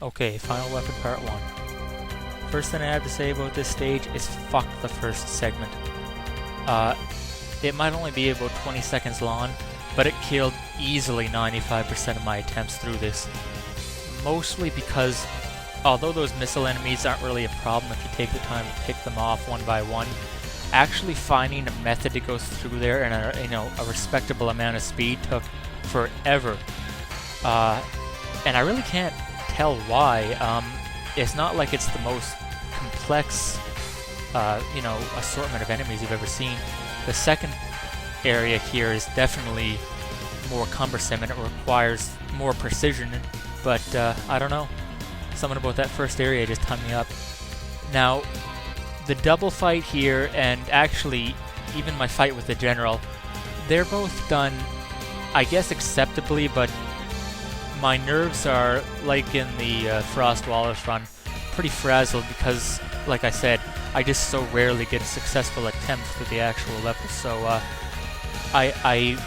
Okay, final weapon part 1. First thing I have to say about this stage is fuck the first segment. It might only be about 20 seconds long, but it killed easily 95% of my attempts through this. Mostly because, although those missile enemies aren't really a problem if you take the time to pick them off one by one, actually finding a method to go through there and a respectable amount of speed took forever. And I really can't tell why. It's not like it's the most complex, assortment of enemies you've ever seen. The second area here is definitely more cumbersome and it requires more precision, but I don't know. Something about that first area just hung me up. Now, the double fight here, and actually even my fight with the general, they're both done, I guess, acceptably, but my nerves are, like in the Frost Wallace run, pretty frazzled because, like I said, I just so rarely get a successful attempt for the actual level, so I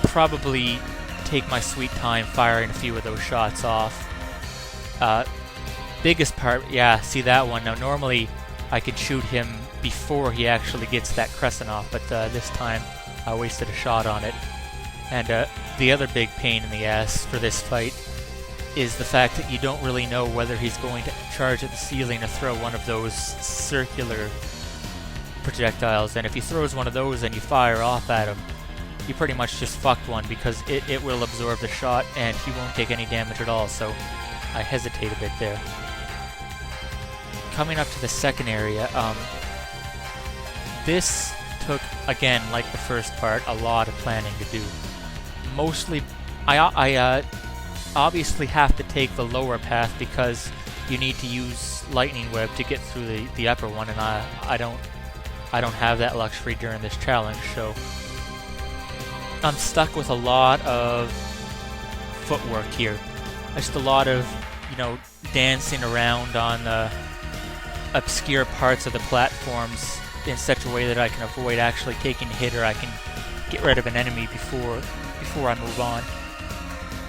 probably take my sweet time firing a few of those shots off. Biggest part, yeah, see that one. Now normally I could shoot him before he actually gets that crescent off, but this time I wasted a shot on it. And the other big pain in the ass for this fight is the fact that you don't really know whether he's going to charge at the ceiling or throw one of those circular projectiles, and if he throws one of those and you fire off at him, you pretty much just fucked one because it will absorb the shot and he won't take any damage at all, so I hesitate a bit there. Coming up to the second area, this took, again, like the first part, a lot of planning to do. Mostly, I obviously have to take the lower path because you need to use lightning web to get through the upper one, and I don't have that luxury during this challenge, so I'm stuck with a lot of footwork here. Just a lot of, dancing around on the obscure parts of the platforms in such a way that I can avoid actually taking a hit, or I can get rid of an enemy before I move on.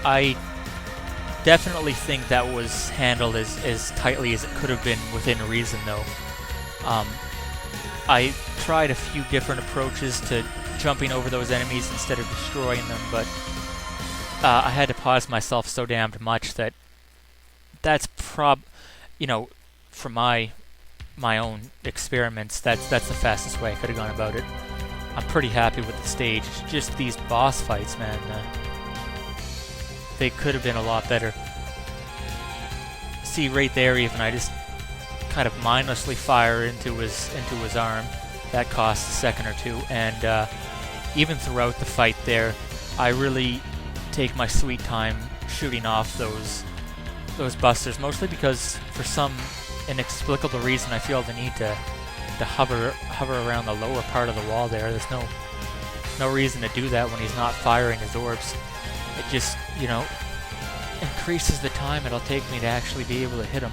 I definitely think that was handled as tightly as it could have been within reason, though. I tried a few different approaches to jumping over those enemies instead of destroying them, but I had to pause myself so damned much that that's from my own experiments, that's the fastest way I could have gone about it. I'm pretty happy with the stage. It's just these boss fights, man. They could have been a lot better. See, right there, even I just kind of mindlessly fire into his arm. That costs a second or two, and even throughout the fight there, I really take my sweet time shooting off those busters, mostly because for some inexplicable reason I feel the need to hover around the lower part of the wall there. There's no reason to do that when he's not firing his orbs. It just, increases the time it'll take me to actually be able to hit him.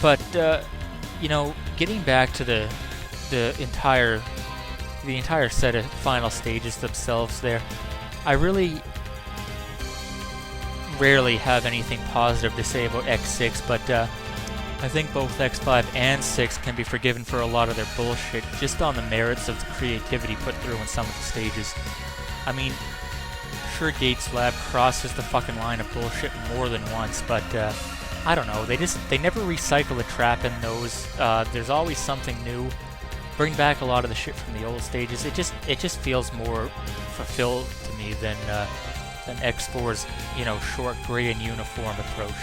But, getting back to the entire set of final stages themselves there, I really rarely have anything positive to say about X6, but I think both X5 and 6 can be forgiven for a lot of their bullshit just on the merits of the creativity put through in some of the stages. I mean, sure, Gates Lab crosses the fucking line of bullshit more than once, but I don't know, they never recycle a trap in those. There's always something new. Bring back a lot of the shit from the old stages. It just feels more fulfilled to me than X4's, short, gray, and uniform approach.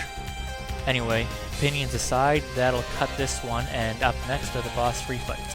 Anyway, opinions aside, that'll cut this one, and up next are the boss free fights.